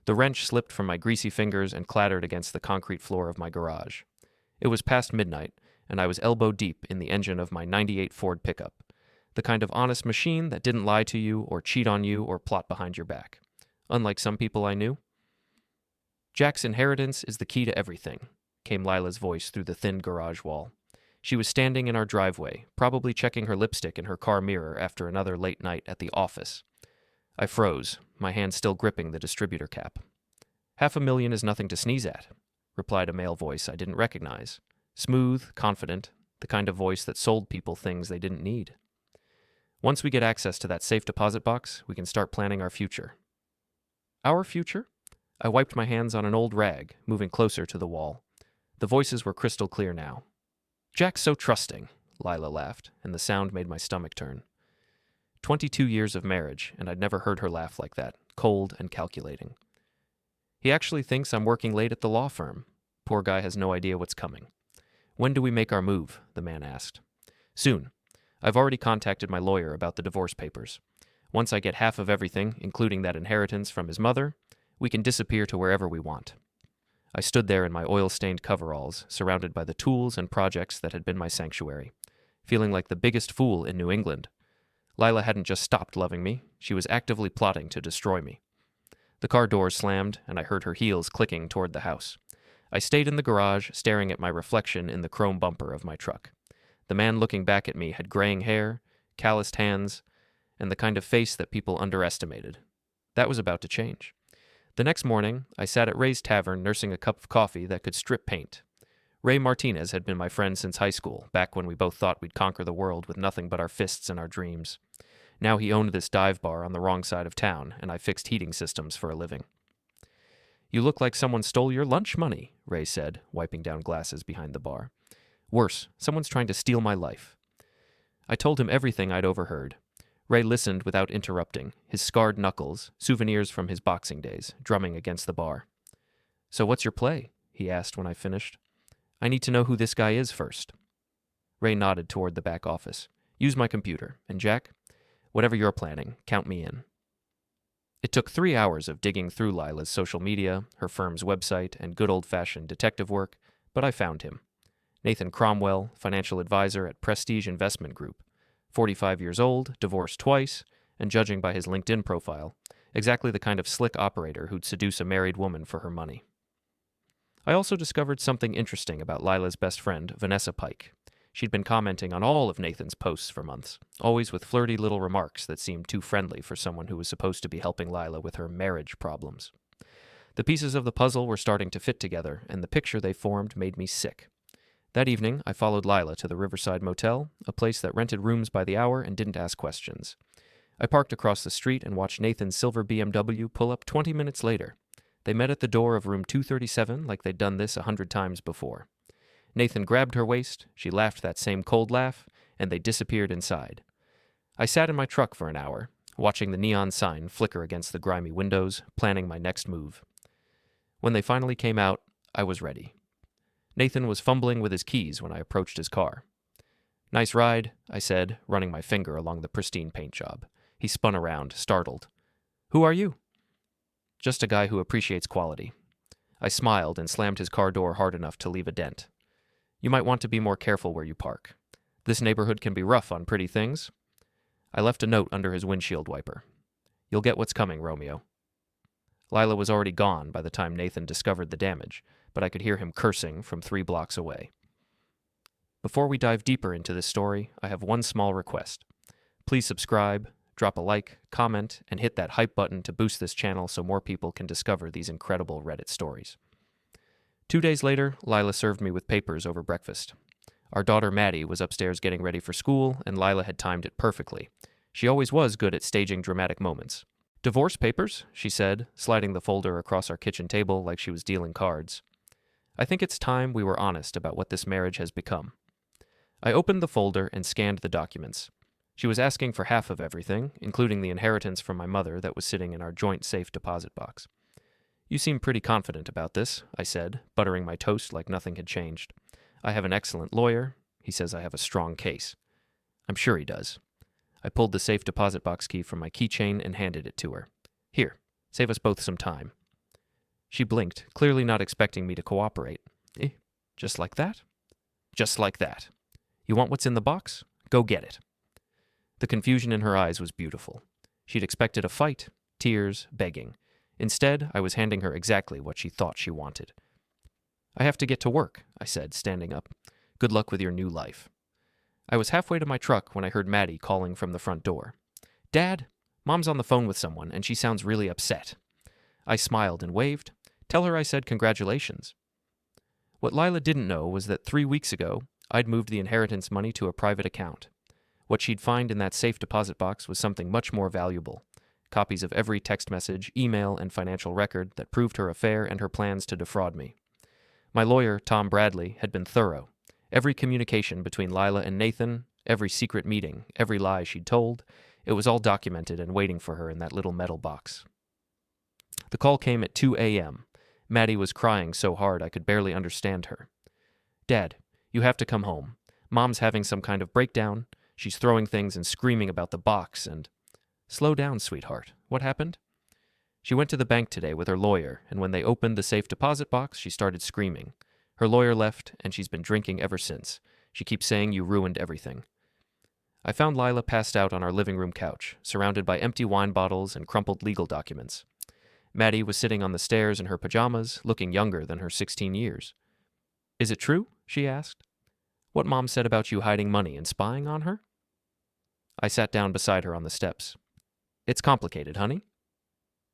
The wrench slipped from my greasy fingers and clattered against the concrete floor of my garage. It was past midnight, and I was elbow deep in the engine of my '98 Ford pickup, the kind of honest machine that didn't lie to you or cheat on you or plot behind your back, unlike some people I knew. "Jack's inheritance is the key to everything," came Lila's voice through the thin garage wall. She was standing in our driveway, probably checking her lipstick in her car mirror after another late night at the office. I froze, my hand still gripping the distributor cap. "$500,000 is nothing to sneeze at," replied a male voice I didn't recognize. Smooth, confident, the kind of voice that sold people things they didn't need. "Once we get access to that safe deposit box, we can start planning our future." "Our future?" I wiped my hands on an old rag, moving closer to the wall. The voices were crystal clear now. "Jack's so trusting," Lila laughed, and the sound made my stomach turn. 22 years of marriage, and I'd never heard her laugh like that, cold and calculating. "He actually thinks I'm working late at the law firm. Poor guy has no idea what's coming." "When do we make our move?" the man asked. "Soon. I've already contacted my lawyer about the divorce papers. Once I get half of everything, including that inheritance from his mother, we can disappear to wherever we want." I stood there in my oil-stained coveralls, surrounded by the tools and projects that had been my sanctuary, feeling like the biggest fool in New England. Lila hadn't just stopped loving me, she was actively plotting to destroy me. The car doors slammed, and I heard her heels clicking toward the house. I stayed in the garage, staring at my reflection in the chrome bumper of my truck. The man looking back at me had graying hair, calloused hands, and the kind of face that people underestimated. That was about to change. The next morning, I sat at Ray's Tavern nursing a cup of coffee that could strip paint. Ray Martinez had been my friend since high school, back when we both thought we'd conquer the world with nothing but our fists and our dreams. Now he owned this dive bar on the wrong side of town, and I fixed heating systems for a living. "You look like someone stole your lunch money," Ray said, wiping down glasses behind the bar. "Worse, someone's trying to steal my life." I told him everything I'd overheard. Ray listened without interrupting, his scarred knuckles, souvenirs from his boxing days, drumming against the bar. "So what's your play?" he asked when I finished. "I need to know who this guy is first." Ray nodded toward the back office. "Use my computer. And Jack, whatever you're planning, count me in." It took 3 hours of digging through Lila's social media, her firm's website, and good old-fashioned detective work, but I found him. Nathan Cromwell, financial advisor at Prestige Investment Group. 45 years old, divorced twice, and judging by his LinkedIn profile, exactly the kind of slick operator who'd seduce a married woman for her money. I also discovered something interesting about Lila's best friend, Vanessa Pike. She'd been commenting on all of Nathan's posts for months, always with flirty little remarks that seemed too friendly for someone who was supposed to be helping Lila with her marriage problems. The pieces of the puzzle were starting to fit together, and the picture they formed made me sick. That evening, I followed Lila to the Riverside Motel, a place that rented rooms by the hour and didn't ask questions. I parked across the street and watched Nathan's silver BMW pull up 20 minutes later. They met at the door of room 237 like they'd done this 100 times before. Nathan grabbed her waist, she laughed that same cold laugh, and they disappeared inside. I sat in my truck for an hour, watching the neon sign flicker against the grimy windows, planning my next move. When they finally came out, I was ready. Nathan was fumbling with his keys when I approached his car. "Nice ride," I said, running my finger along the pristine paint job. He spun around, startled. "Who are you?" "Just a guy who appreciates quality." I smiled and slammed his car door hard enough to leave a dent. "You might want to be more careful where you park. This neighborhood can be rough on pretty things." I left a note under his windshield wiper. "You'll get what's coming, Romeo." Lila was already gone by the time Nathan discovered the damage, but I could hear him cursing from 3 blocks away. Before we dive deeper into this story, I have one small request. Please subscribe, drop a like, comment, and hit that hype button to boost this channel so more people can discover these incredible Reddit stories. 2 days later, Lila served me with papers over breakfast. Our daughter Maddie was upstairs getting ready for school, and Lila had timed it perfectly. She always was good at staging dramatic moments. "Divorce papers," she said, sliding the folder across our kitchen table like she was dealing cards. "I think it's time we were honest about what this marriage has become." I opened the folder and scanned the documents. She was asking for half of everything, including the inheritance from my mother that was sitting in our joint safe deposit box. "You seem pretty confident about this," I said, buttering my toast like nothing had changed. "I have an excellent lawyer. He says I have a strong case." "I'm sure he does." I pulled the safe deposit box key from my keychain and handed it to her. "Here, save us both some time." She blinked, clearly not expecting me to cooperate. Eh, just like that? Just like that. You want what's in the box? Go get it. The confusion in her eyes was beautiful. She'd expected a fight, tears, begging. Instead, I was handing her exactly what she thought she wanted. I have to get to work, I said, standing up. Good luck with your new life. I was halfway to my truck when I heard Maddie calling from the front door. Dad, Mom's on the phone with someone, and she sounds really upset. I smiled and waved. Tell her I said congratulations. What Lila didn't know was that 3 weeks ago, I'd moved the inheritance money to a private account. What she'd find in that safe deposit box was something much more valuable. Copies of every text message, email, and financial record that proved her affair and her plans to defraud me. My lawyer, Tom Bradley, had been thorough. Every communication between Lila and Nathan, every secret meeting, every lie she'd told, it was all documented and waiting for her in that little metal box. The call came at 2 a.m. Maddie was crying so hard I could barely understand her. Dad, you have to come home. Mom's having some kind of breakdown. She's throwing things and screaming about the box and... Slow down, sweetheart. What happened? She went to the bank today with her lawyer, and when they opened the safe deposit box, she started screaming. Her lawyer left, and she's been drinking ever since. She keeps saying you ruined everything. I found Lila passed out on our living room couch, surrounded by empty wine bottles and crumpled legal documents. Maddie was sitting on the stairs in her pajamas, looking younger than her 16 years. Is it true? She asked. What Mom said about you hiding money and spying on her? I sat down beside her on the steps. It's complicated, honey.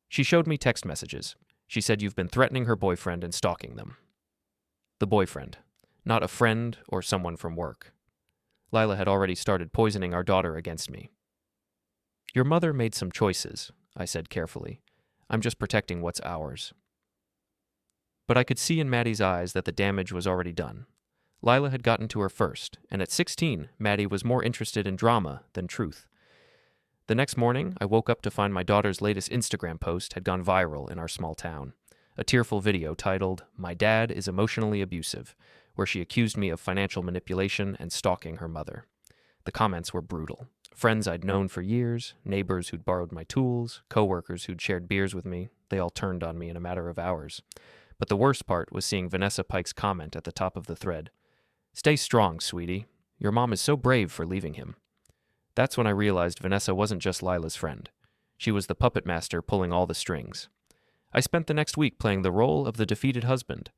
She showed me text messages. She said you've been threatening her boyfriend and stalking them. The boyfriend, not a friend or someone from work. Lila had already started poisoning our daughter against me. Your mother made some choices, I said carefully. I'm just protecting what's ours. But I could see in Maddie's eyes that the damage was already done. Lila had gotten to her first, and at 16, Maddie was more interested in drama than truth. The next morning, I woke up to find my daughter's latest Instagram post had gone viral in our small town. A tearful video titled, My Dad is Emotionally Abusive, where she accused me of financial manipulation and stalking her mother. The comments were brutal. Friends I'd known for years, neighbors who'd borrowed my tools, coworkers who'd shared beers with me, they all turned on me in a matter of hours. But the worst part was seeing Vanessa Pike's comment at the top of the thread. Stay strong, sweetie. Your mom is so brave for leaving him. That's when I realized Vanessa wasn't just Lila's friend. She was the puppet master pulling all the strings. I spent the next week playing the role of the defeated husband.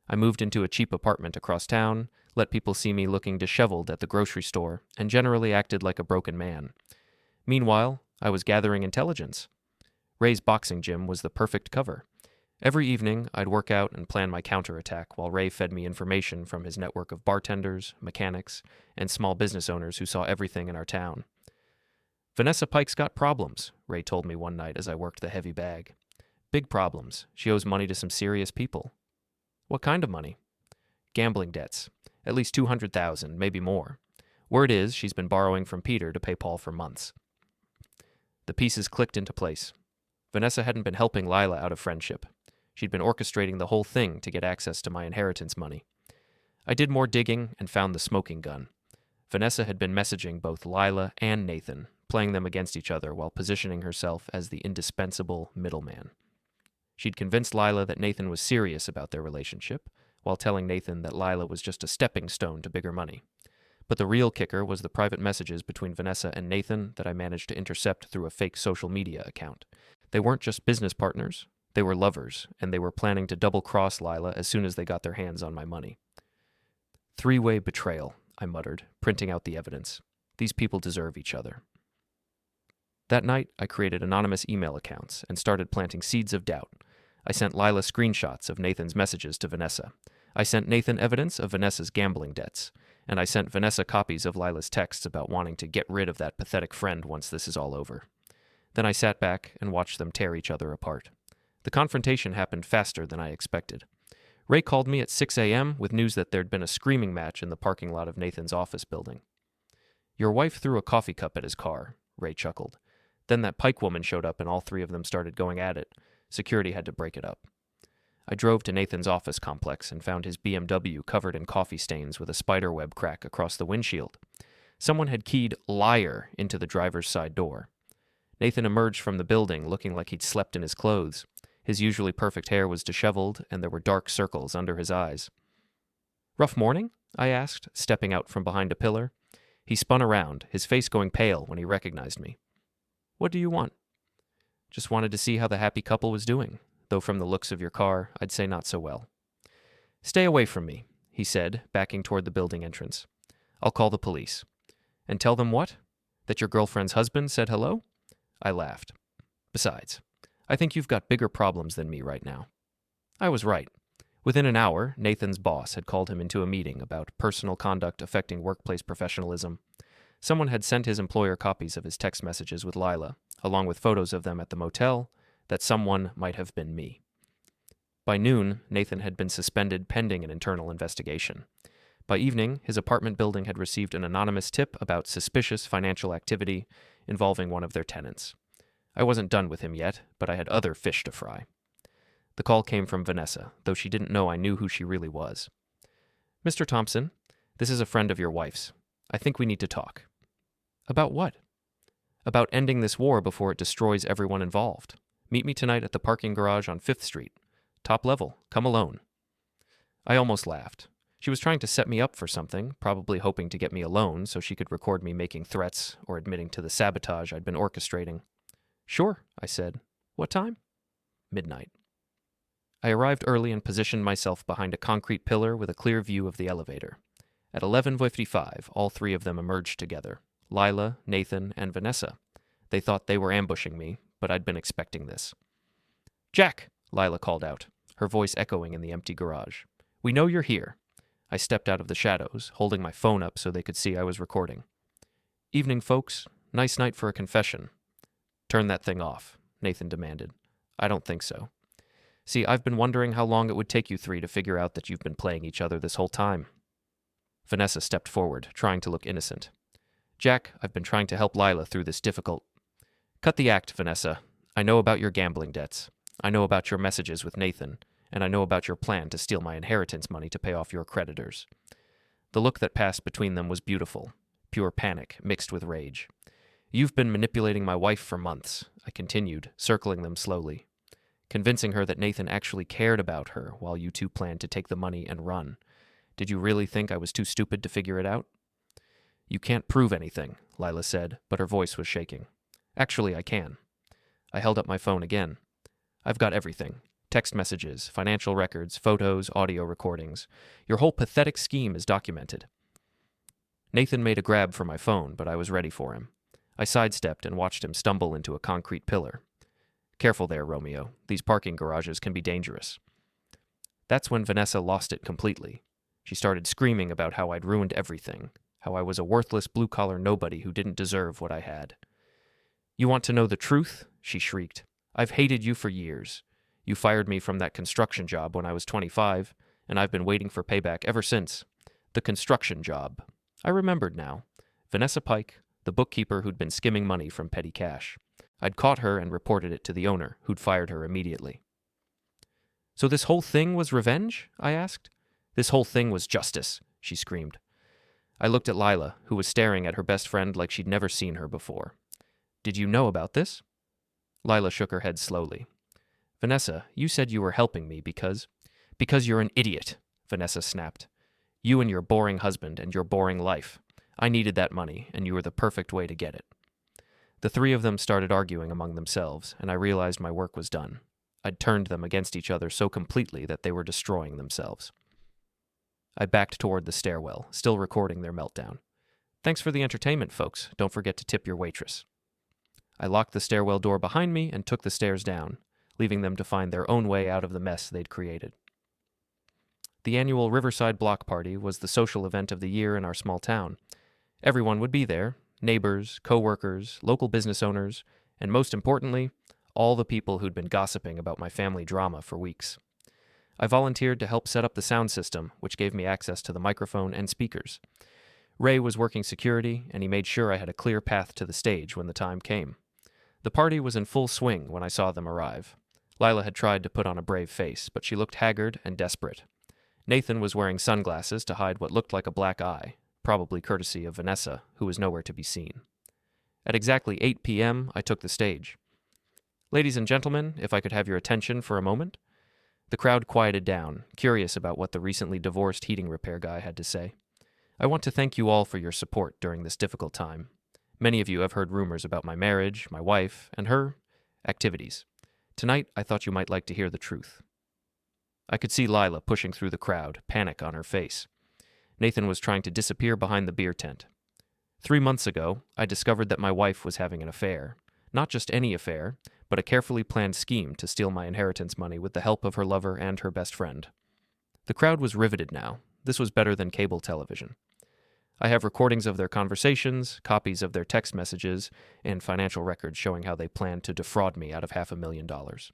I moved into a cheap apartment across town, let people see me looking disheveled at the grocery store, and generally acted like a broken man. Meanwhile, I was gathering intelligence. Ray's boxing gym was the perfect cover. Every evening, I'd work out and plan my counterattack while Ray fed me information from his network of bartenders, mechanics, and small business owners who saw everything in our town. Vanessa Pike's got problems, Ray told me one night as I worked the heavy bag. Big problems. She owes money to some serious people. What kind of money? Gambling debts. At least $200,000, maybe more. Word is she's been borrowing from Peter to pay Paul for months. The pieces clicked into place. Vanessa hadn't been helping Lila out of friendship. She'd been orchestrating the whole thing to get access to my inheritance money. I did more digging and found the smoking gun. Vanessa had been messaging both Lila and Nathan, playing them against each other while positioning herself as the indispensable middleman. She'd convinced Lila that Nathan was serious about their relationship, while telling Nathan that Lila was just a stepping stone to bigger money. But the real kicker was the private messages between Vanessa and Nathan that I managed to intercept through a fake social media account. They weren't just business partners. They were lovers, and they were planning to double-cross Lila as soon as they got their hands on my money. Three-way betrayal, I muttered, printing out the evidence. These people deserve each other. That night, I created anonymous email accounts and started planting seeds of doubt. I sent Lila screenshots of Nathan's messages to Vanessa. I sent Nathan evidence of Vanessa's gambling debts, and I sent Vanessa copies of Lila's texts about wanting to get rid of that pathetic friend once this is all over. Then I sat back and watched them tear each other apart. The confrontation happened faster than I expected. Ray called me at 6 a.m. with news that there'd been a screaming match in the parking lot of Nathan's office building. Your wife threw a coffee cup at his car, Ray chuckled. Then that Pike woman showed up and all three of them started going at it. Security had to break it up. I drove to Nathan's office complex and found his BMW covered in coffee stains with a spiderweb crack across the windshield. Someone had keyed liar into the driver's side door. Nathan emerged from the building looking like he'd slept in his clothes. His usually perfect hair was disheveled, and there were dark circles under his eyes. "Rough morning?" I asked, stepping out from behind a pillar. He spun around, his face going pale when he recognized me. "What do you want?" "Just wanted to see how the happy couple was doing, though from the looks of your car, I'd say not so well." "Stay away from me," he said, backing toward the building entrance. "I'll call the police." "And tell them what? That your girlfriend's husband said hello?" I laughed. "Besides, I think you've got bigger problems than me right now." I was right. Within an hour, Nathan's boss had called him into a meeting about personal conduct affecting workplace professionalism. Someone had sent his employer copies of his text messages with Lila, along with photos of them at the motel. That someone might have been me. By noon, Nathan had been suspended pending an internal investigation. By evening, his apartment building had received an anonymous tip about suspicious financial activity involving one of their tenants. I wasn't done with him yet, but I had other fish to fry. The call came from Vanessa, though she didn't know I knew who she really was. "Mr. Thompson, this is a friend of your wife's. I think we need to talk." "About what?" "About ending this war before it destroys everyone involved. Meet me tonight at the parking garage on 5th Street. Top level. Come alone." I almost laughed. She was trying to set me up for something, probably hoping to get me alone so she could record me making threats or admitting to the sabotage I'd been orchestrating. "Sure," I said. "What time?" "Midnight." I arrived early and positioned myself behind a concrete pillar with a clear view of the elevator. At 11:55, all three of them emerged together: Lila, Nathan, and Vanessa. They thought they were ambushing me, but I'd been expecting this. "Jack!" Lila called out, her voice echoing in the empty garage. "We know you're here." I stepped out of the shadows, holding my phone up so they could see I was recording. "Evening, folks. Nice night for a confession." "Turn that thing off," Nathan demanded. "I don't think so. See, I've been wondering how long it would take you three to figure out that you've been playing each other this whole time." Vanessa stepped forward, trying to look innocent. "Jack, I've been trying to help Lila through this difficult—" "Cut the act, Vanessa. I know about your gambling debts. I know about your messages with Nathan, and I know about your plan to steal my inheritance money to pay off your creditors." The look that passed between them was beautiful, pure panic mixed with rage. "You've been manipulating my wife for months," I continued, circling them slowly, convincing her that Nathan actually cared about her while you two planned to take the money and run. Did you really think I was too stupid to figure it out? "You can't prove anything," Lila said, but her voice was shaking. "Actually, I can." I held up my phone again. "I've got everything. Text messages, financial records, photos, audio recordings. Your whole pathetic scheme is documented." Nathan made a grab for my phone, but I was ready for him. I sidestepped and watched him stumble into a concrete pillar. "Careful there, Romeo. These parking garages can be dangerous." That's when Vanessa lost it completely. She started screaming about how I'd ruined everything, how I was a worthless blue-collar nobody who didn't deserve what I had. "You want to know the truth?" she shrieked. "I've hated you for years. You fired me from that construction job when I was 25, and I've been waiting for payback ever since. The construction job." I remembered now. Vanessa Pike, the bookkeeper who'd been skimming money from petty cash. I'd caught her and reported it to the owner, who'd fired her immediately. "So this whole thing was revenge?" I asked. "This whole thing was justice," she screamed. I looked at Lila, who was staring at her best friend like she'd never seen her before. "Did you know about this?" Lila shook her head slowly. "Vanessa, you said you were helping me because—" "Because you're an idiot," Vanessa snapped. "You and your boring husband and your boring life. I needed that money, and you were the perfect way to get it." The three of them started arguing among themselves, and I realized my work was done. I'd turned them against each other so completely that they were destroying themselves. I backed toward the stairwell, still recording their meltdown. "Thanks for the entertainment, folks. Don't forget to tip your waitress." I locked the stairwell door behind me and took the stairs down, leaving them to find their own way out of the mess they'd created. The annual Riverside Block Party was the social event of the year in our small town. Everyone would be there: neighbors, co-workers, local business owners, and most importantly, all the people who'd been gossiping about my family drama for weeks. I volunteered to help set up the sound system, which gave me access to the microphone and speakers. Ray was working security, and he made sure I had a clear path to the stage when the time came. The party was in full swing when I saw them arrive. Lila had tried to put on a brave face, but she looked haggard and desperate. Nathan was wearing sunglasses to hide what looked like a black eye, probably courtesy of Vanessa, who was nowhere to be seen. At exactly 8 p.m., I took the stage. Ladies and gentlemen, if I could have your attention for a moment. The crowd quieted down, curious about what the recently divorced heating repair guy had to say. I want to thank you all for your support during this difficult time. Many of you have heard rumors about my marriage, my wife, and her activities. Tonight, I thought you might like to hear the truth. I could see Lila pushing through the crowd, panic on her face. Nathan was trying to disappear behind the beer tent. 3 months ago, I discovered that my wife was having an affair. Not just any affair, but a carefully planned scheme to steal my inheritance money with the help of her lover and her best friend. The crowd was riveted now. This was better than cable television. I have recordings of their conversations, copies of their text messages, and financial records showing how they planned to defraud me out of $500,000.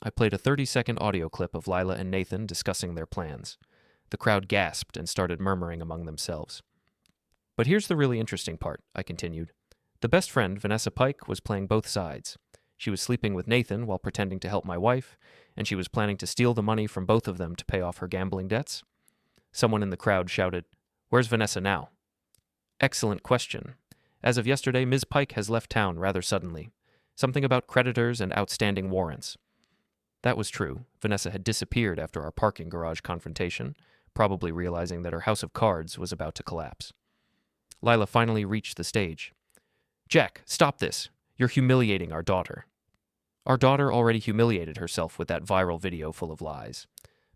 I played a 30-second audio clip of Lila and Nathan discussing their plans. The crowd gasped and started murmuring among themselves. But here's the really interesting part, I continued. The best friend, Vanessa Pike, was playing both sides. She was sleeping with Nathan while pretending to help my wife, and she was planning to steal the money from both of them to pay off her gambling debts. Someone in the crowd shouted, "Where's Vanessa now?" Excellent question. As of yesterday, Ms. Pike has left town rather suddenly. Something about creditors and outstanding warrants. That was true. Vanessa had disappeared after our parking garage confrontation, probably realizing that her house of cards was about to collapse. Lila finally reached the stage. "Jack, stop this. You're humiliating our daughter." Our daughter already humiliated herself with that viral video full of lies.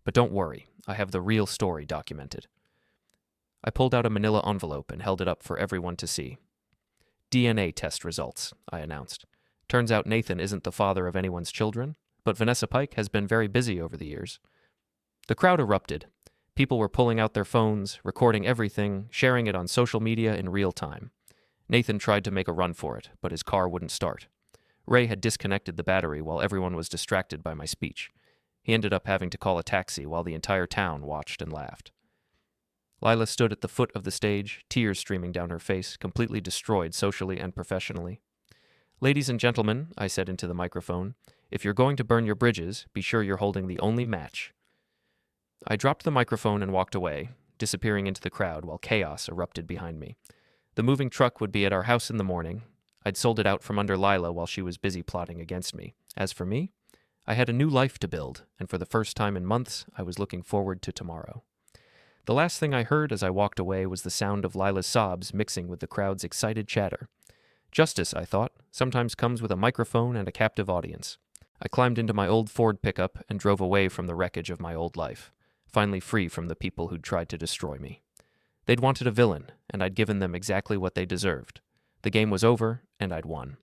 But don't worry, I have the real story documented. I pulled out a manila envelope and held it up for everyone to see. DNA test results, I announced. Turns out Nathan isn't the father of anyone's children, but Vanessa Pike has been very busy over the years. The crowd erupted. People were pulling out their phones, recording everything, sharing it on social media in real time. Nathan tried to make a run for it, but his car wouldn't start. Ray had disconnected the battery while everyone was distracted by my speech. He ended up having to call a taxi while the entire town watched and laughed. Lila stood at the foot of the stage, tears streaming down her face, completely destroyed socially and professionally. "Ladies and gentlemen," I said into the microphone, "if you're going to burn your bridges, be sure you're holding the only match." I dropped the microphone and walked away, disappearing into the crowd while chaos erupted behind me. The moving truck would be at our house in the morning. I'd sold it out from under Lila while she was busy plotting against me. As for me, I had a new life to build, and for the first time in months, I was looking forward to tomorrow. The last thing I heard as I walked away was the sound of Lila's sobs mixing with the crowd's excited chatter. Justice, I thought, sometimes comes with a microphone and a captive audience. I climbed into my old Ford pickup and drove away from the wreckage of my old life, finally free from the people who'd tried to destroy me. They'd wanted a villain, and I'd given them exactly what they deserved. The game was over, and I'd won.